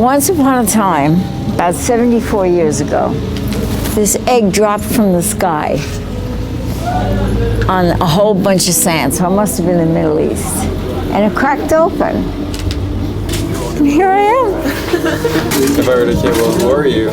Once upon a time, about 74 years ago, this egg dropped from the sky on a whole bunch of sand, so it must have been in the Middle East. And it cracked open. And here I am. If I were to say, well, who are you?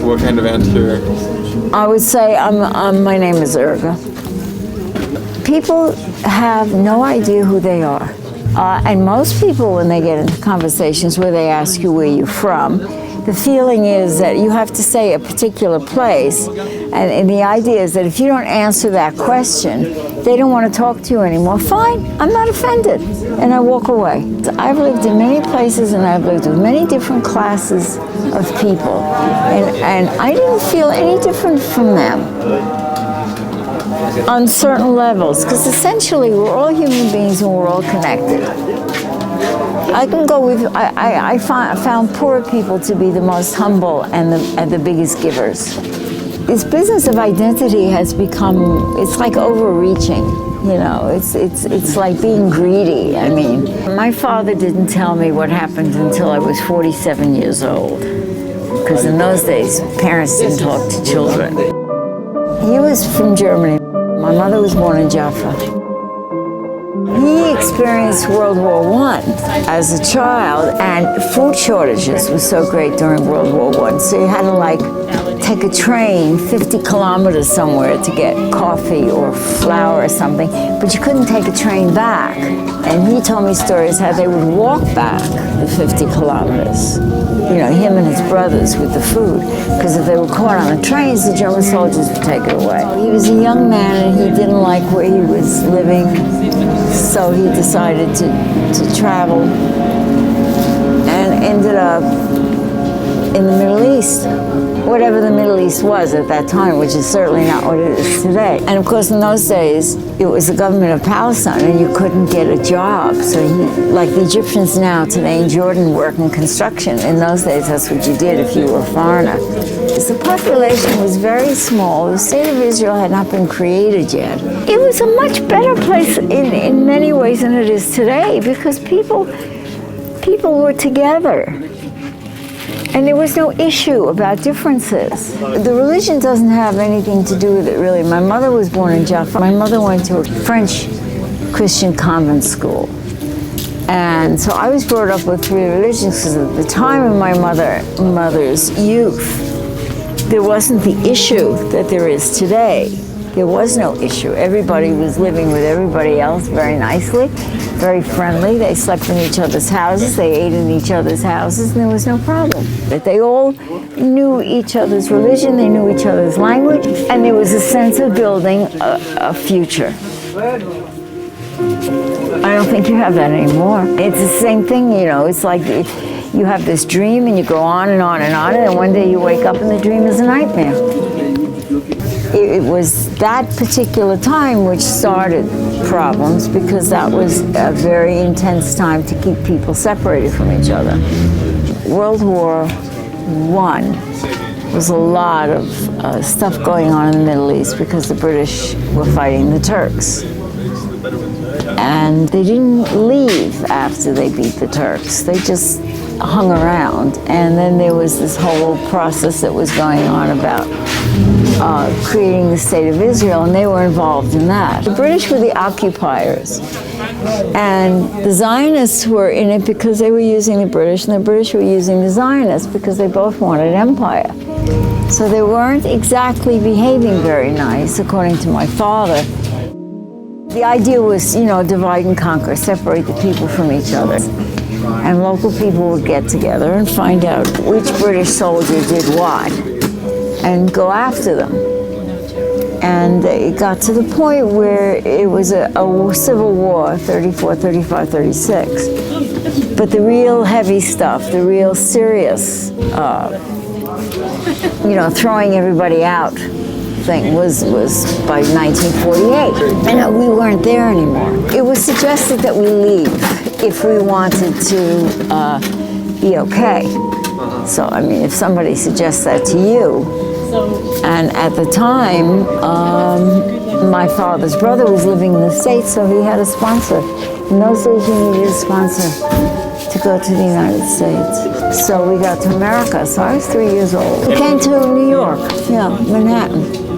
What kind of answer? I would say my name is Urga. People have no idea who they are. And most people, when they get into conversations where they ask you where you're from, the feeling is that you have to say a particular place, and the idea is that if you don't answer that question, they don't want to talk to you anymore. Fine, I'm not offended, and I walk away. I've lived in many places, and I've lived with many different classes of people, and I didn't feel any different from them on certain levels, because essentially we're all human beings and we're all connected. I can go with, I found poor people to be the most humble and the biggest givers. This business of identity has become, it's like overreaching, you know, it's like being greedy. I mean, my father didn't tell me what happened until I was 47 years old, because in those days, parents didn't talk to children. He was from Germany. My mother was born in Jaffa. He experienced World War I as a child, and food shortages were so great during World War I. So you had to like take a train 50 kilometers somewhere to get coffee or flour or something, but you couldn't take a train back. And he told me stories how they would walk back the 50 kilometers, you know, him and his brothers with the food, because if they were caught on the trains, the German soldiers would take it away. He was a young man and he didn't like where he was living, so he decided to travel and ended up in the Middle East, whatever the Middle East was at that time, which is certainly not what it is today. And of course, in those days, it was the government of Palestine and you couldn't get a job. So he, like the Egyptians now today in Jordan work in construction, in those days that's what you did if you were a foreigner. The population was very small. The state of Israel had not been created yet. It was a much better place in many ways than it is today, because people were together. And there was no issue about differences. The religion doesn't have anything to do with it, really. My mother was born in Jaffa. My mother went to a French Christian convent school. And so I was brought up with three religions, because at the time of my mother's youth, there wasn't the issue that there is today. There was no issue. Everybody was living with everybody else very nicely, very friendly. They slept in each other's houses, they ate in each other's houses, and there was no problem. But they all knew each other's religion, they knew each other's language, and there was a sense of building a future. I don't think you have that anymore. It's the same thing, you know, it's like you have this dream and you go on and on and on, and then one day you wake up and the dream is a nightmare. It was that particular time which started problems, because that was a very intense time to keep people separated from each other. World War I was a lot of stuff going on in the Middle East because the British were fighting the Turks. And they didn't leave after they beat the Turks. They just hung around. And then there was this whole process that was going on about creating the State of Israel, and they were involved in that. The British were the occupiers, and the Zionists were in it because they were using the British, and the British were using the Zionists because they both wanted empire. So they weren't exactly behaving very nice, according to my father. The idea was, you know, divide and conquer, separate the people from each other. And local people would get together and find out which British soldier did what and go after them. And it got to the point where it was a civil war, 34, 35, 36. But the real heavy stuff, the real serious, you know, throwing everybody out thing was by 1948. And we weren't there anymore. It was suggested that we leave if we wanted to be okay. So, I mean, if somebody suggests that to you, and at the time, my father's brother was living in the States, so he had a sponsor. In those days, you needed a sponsor. to go to the United States. So we got to America. So I was 3 years old. We came to New York, Manhattan.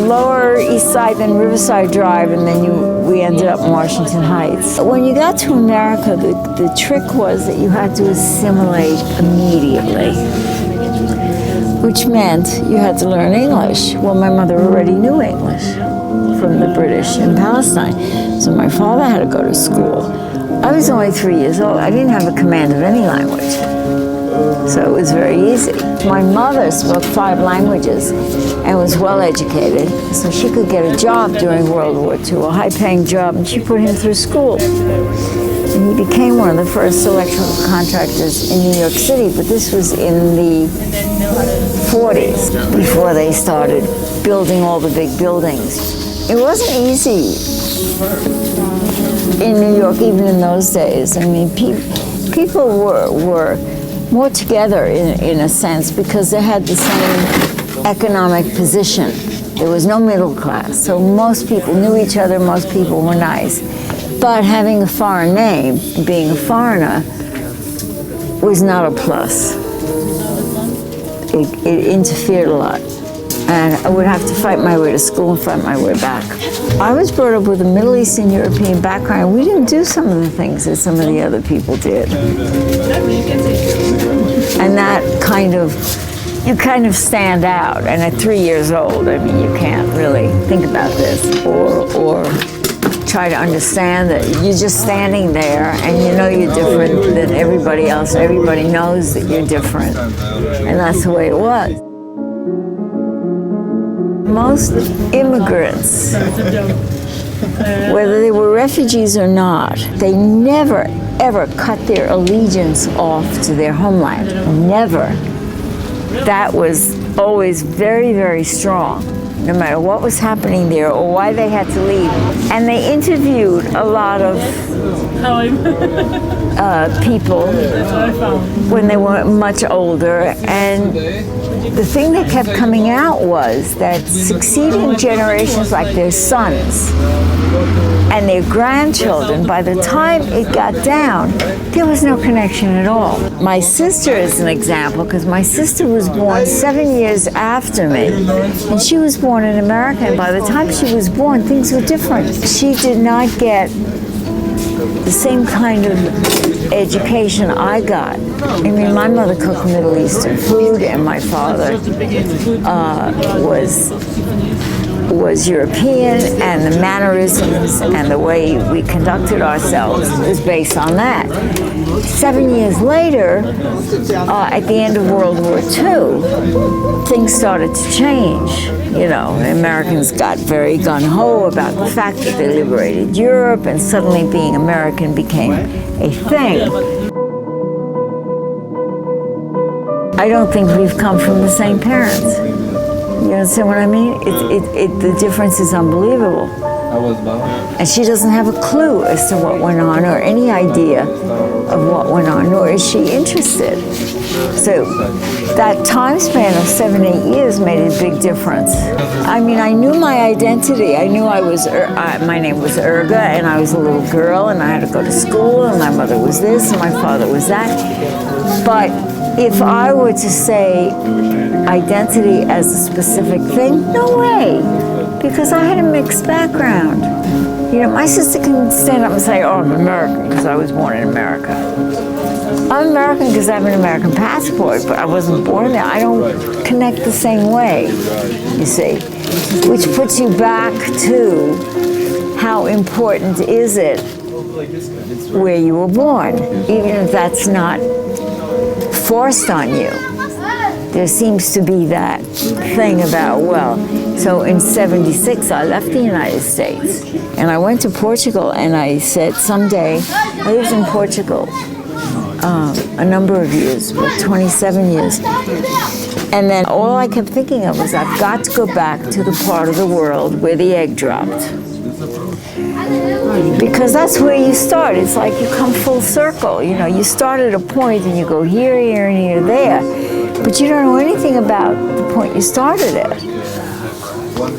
Lower East Side, then Riverside Drive, and then we ended up in Washington Heights. When you got to America, the trick was that you had to assimilate immediately, which meant you had to learn English. Well, my mother already knew English from the British in Palestine, so my father had to go to school. I was only 3 years old. I didn't have a command of any language, so it was very easy. My mother spoke 5 languages and was well educated, so she could get a job during World War II, a high-paying job, and she put him through school. And he became one of the first electrical contractors in New York City, but this was in the 40s, before they started building all the big buildings. It wasn't easy in New York, even in those days. I mean, people were more together in a sense because they had the same economic position. There was no middle class, so most people knew each other, most people were nice. But having a foreign name, being a foreigner, was not a plus. It interfered a lot. And I would have to fight my way to school and fight my way back. I was brought up with a Middle Eastern European background. We didn't do some of the things that some of the other people did. And that you kind of stand out. And at 3 years old, I mean, you can't really think about this or try to understand that you're just standing there and you know you're different than everybody else. Everybody knows that you're different. And that's the way it was. Most immigrants, whether they were refugees or not, they never, ever cut their allegiance off to their homeland. Never. That was always very, very strong, no matter what was happening there or why they had to leave. And they interviewed a lot of people when they were much older, and the thing that kept coming out was that succeeding generations, like their sons and their grandchildren, by the time it got down, there was no connection at all. My sister is an example, because my sister was born 7 years after me, and she was born in America, and by the time she was born, things were different. She did not get the same kind of education I got. I mean, my mother cooked Middle Eastern food, and my father was European, and the mannerisms and the way we conducted ourselves was based on that. 7 years later, at the end of World War II, things started to change. You know, Americans got very gung-ho about the fact that they liberated Europe, and suddenly being American became a thing. I don't think we've come from the same parents. You understand what I mean? The difference is unbelievable. And she doesn't have a clue as to what went on or any idea of what went on, nor is she interested. So that time span of 7, 8 years made a big difference. I mean, I knew my identity. I knew my name was Urga, and I was a little girl, and I had to go to school, and my mother was this, and my father was that. But if I were to say identity as a specific thing, no way, because I had a mixed background. You know, my sister can stand up and say, oh, I'm American because I was born in America. I'm American because I have an American passport, but I wasn't born there. I don't connect the same way, you see, which puts you back to how important is it where you were born, even if that's not forced on you. There seems to be that thing about, well, so in '76 I left the United States and I went to Portugal, and I said someday, I lived in Portugal a number of years, 27 years, and then all I kept thinking of was I've got to go back to the part of the world where the egg dropped. Because that's where you start. It's like you come full circle. You know, you start at a point and you go here, here, and here, there. But you don't know anything about the point you started at.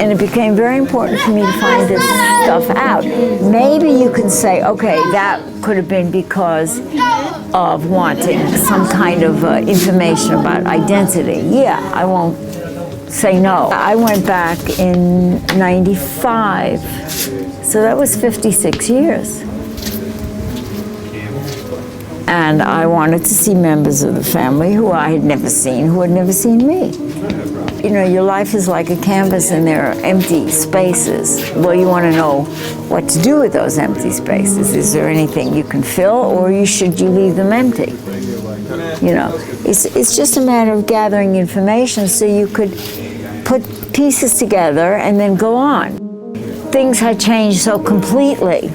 And it became very important for me to find this stuff out. Maybe you can say, okay, that could have been because of wanting some kind of information about identity. Yeah, I won't say no. I went back in '95, so that was 56 years. And I wanted to see members of the family who I had never seen, who had never seen me. You know, your life is like a canvas and there are empty spaces. Well, you want to know what to do with those empty spaces. Is there anything you can fill, or should you leave them empty? You know, it's just a matter of gathering information so you could put pieces together and then go on. Things had changed so completely,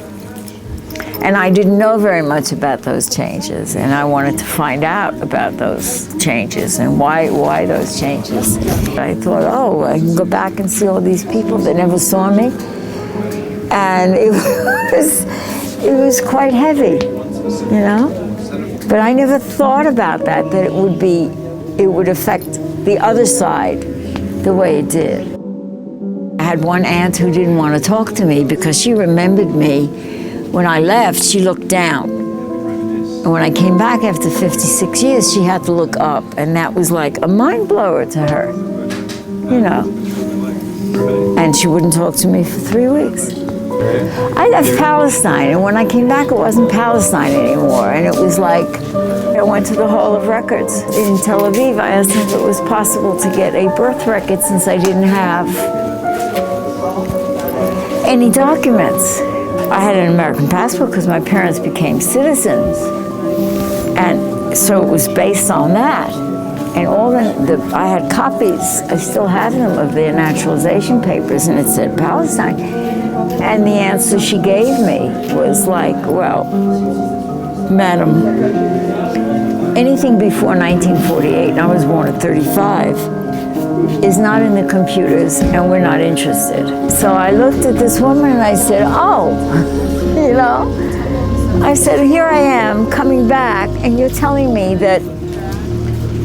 and I didn't know very much about those changes, and I wanted to find out about those changes and why those changes. I thought, oh, I can go back and see all these people that never saw me, and it was quite heavy, you know. But I never thought about that it would affect the other side the way it did. I had one aunt who didn't want to talk to me because she remembered me. When I left, she looked down. And when I came back after 56 years, she had to look up. And that was like a mind blower to her, you know. And she wouldn't talk to me for 3 weeks. I left Palestine, and when I came back, it wasn't Palestine anymore. And it was like, I went to the Hall of Records in Tel Aviv. I asked if it was possible to get a birth record since I didn't have any documents. I had an American passport because my parents became citizens. And so it was based on that. And I had copies, I still have them, of their naturalization papers, and it said Palestine. And the answer she gave me was like, well, madam, anything before 1948, and I was born at 35, is not in the computers, and we're not interested. So I looked at this woman and I said, oh, you know, I said, here I am coming back, and you're telling me that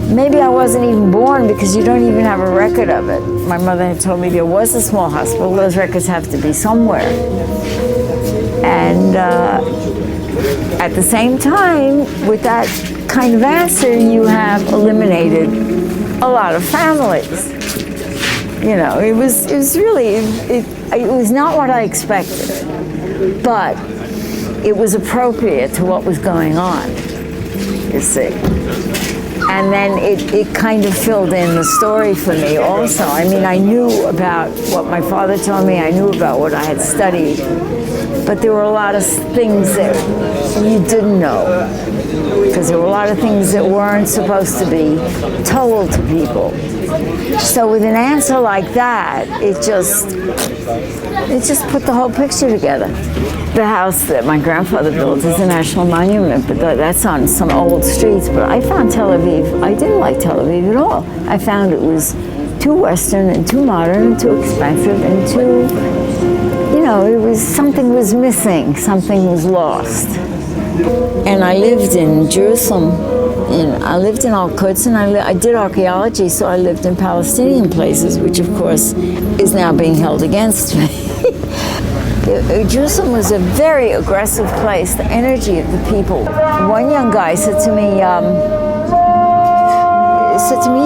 maybe I wasn't even born because you don't even have a record of it. My mother had told me there was a small hospital. Those records have to be somewhere. And at the same time, with that kind of answer, you have eliminated a lot of families. You know, it was not what I expected, but it was appropriate to what was going on, you see. And then it kind of filled in the story for me also. I mean, I knew about what my father told me, I knew about what I had studied, but there were a lot of things that you didn't know, because there were a lot of things that weren't supposed to be told to people. So with an answer like that, it just put the whole picture together. The house that my grandfather built is a national monument, but that's on some old streets. But I found Tel Aviv, I didn't like Tel Aviv at all. I found it was too Western and too modern and too expensive and too, you know, something was missing, something was lost. And I lived in Jerusalem, I lived in Al-Quds, and I did archaeology, so I lived in Palestinian places, which of course is now being held against me. Jerusalem was a very aggressive place, the energy of the people. One young guy said to me,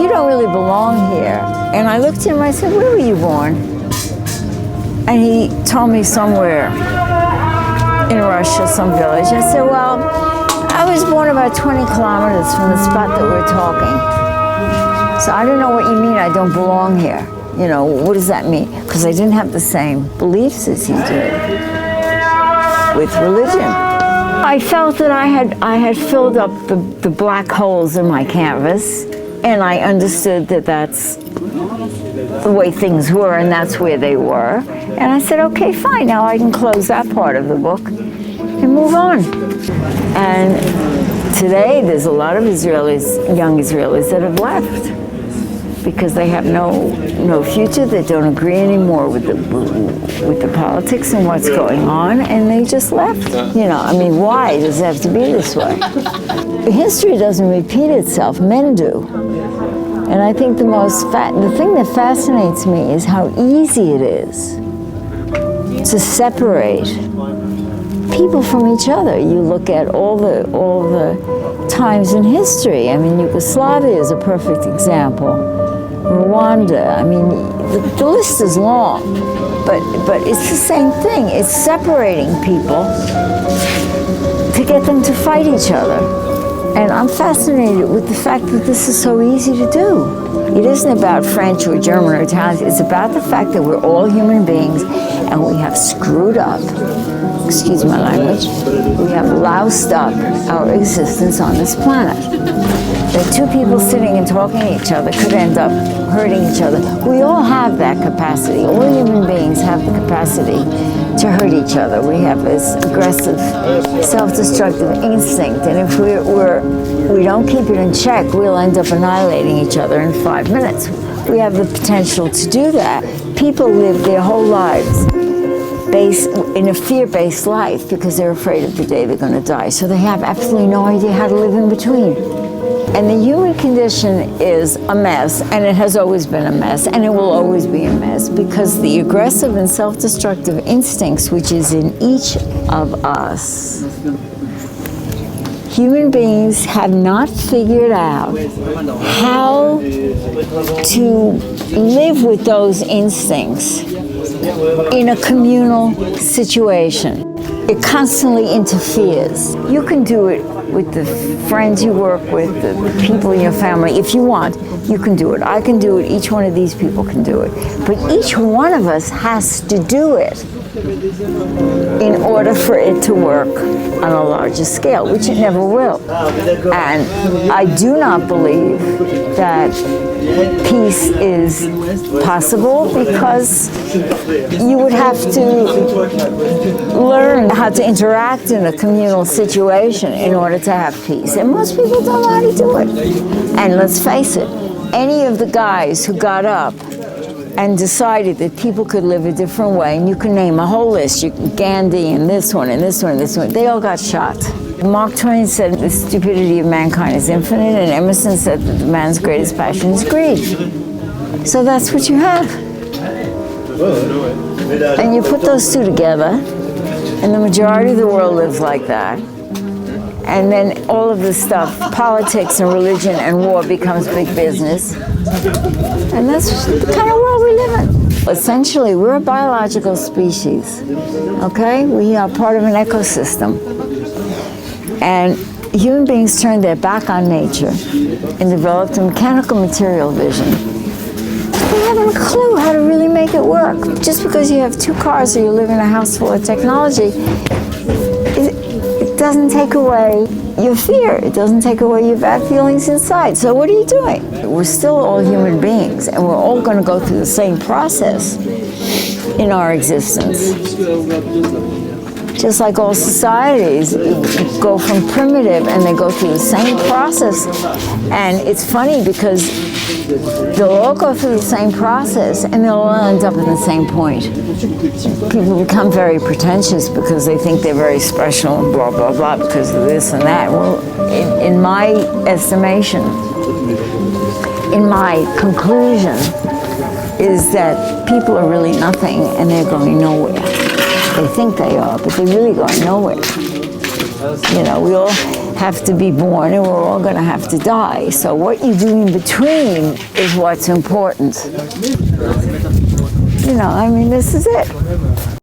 you don't really belong here. And I looked at him, I said, where were you born? And he told me somewhere in Russia, some village. I said, well, I was born about 20 kilometers from the spot that we're talking. So I don't know what you mean I don't belong here. You know, what does that mean? Because I didn't have the same beliefs as he did with religion. I felt that I had filled up the black holes in my canvas, and I understood that that's the way things were and that's where they were. And I said, okay, fine, now I can close that part of the book and move on. And today there's a lot of Israelis, young Israelis, that have left because they have no future. They don't agree anymore with the politics and what's going on, and they just left. You know, I mean, why does it have to be this way? History doesn't repeat itself, men do. And I think the thing that fascinates me is how easy it is to separate people from each other. You look at all the times in history. I mean, Yugoslavia is a perfect example. Rwanda. I mean, the list is long, but it's the same thing. It's separating people to get them to fight each other. And I'm fascinated with the fact that this is so easy to do. It isn't about French or German or Italian. It's about the fact that we're all human beings and we have screwed up, excuse my language, we have loused up our existence on this planet. That two people sitting and talking to each other could end up hurting each other. We all have that capacity. All human beings have the capacity to hurt each other. We have this aggressive, self-destructive instinct, and if we don't keep it in check, we'll end up annihilating each other in 5 minutes. We have the potential to do that. People live their whole lives in a fear-based life because they're afraid of the day they're going to die. So they have absolutely no idea how to live in between. And the human condition is a mess, and it has always been a mess, and it will always be a mess because the aggressive and self-destructive instincts which is in each of us, human beings have not figured out how to live with those instincts in a communal situation. It constantly interferes. You can do it with the friends you work with, the people in your family. If you want, you can do it. I can do it. Each one of these people can do it. But each one of us has to do it in order for it to work on a larger scale, which it never will. And I do not believe that peace is possible because you would have to learn how to interact in a communal situation in order to have peace. And most people don't know how to do it. And let's face it, any of the guys who got up and decided that people could live a different way, and you can name a whole list, Gandhi and this one and this one and this one, they all got shot. Mark Twain said the stupidity of mankind is infinite, and Emerson said that the man's greatest passion is greed. So that's what you have. And you put those two together, and the majority of the world lives like that. And then all of this stuff, politics and religion and war becomes big business. And that's the kind of world we live in. Essentially, we're a biological species, okay? We are part of an ecosystem. And human beings turned their back on nature and developed a mechanical material vision. They haven't a clue how to really make it work. Just because you have 2 cars or you live in a house full of technology, it doesn't take away your fear. It doesn't take away your bad feelings inside. So what are you doing? We're still all human beings, and we're all going to go through the same process in our existence. Just like all societies go from primitive and they go through the same process. And it's funny because they'll all go through the same process and they'll all end up in the same point. People become very pretentious because they think they're very special and blah, blah, blah because of this and that. Well, in my estimation, in my conclusion, is that people are really nothing and they're going nowhere. They think they are, but they're really going nowhere. You know, we all have to be born and we're all going to have to die. So what you do in between is what's important. You know, I mean, this is it.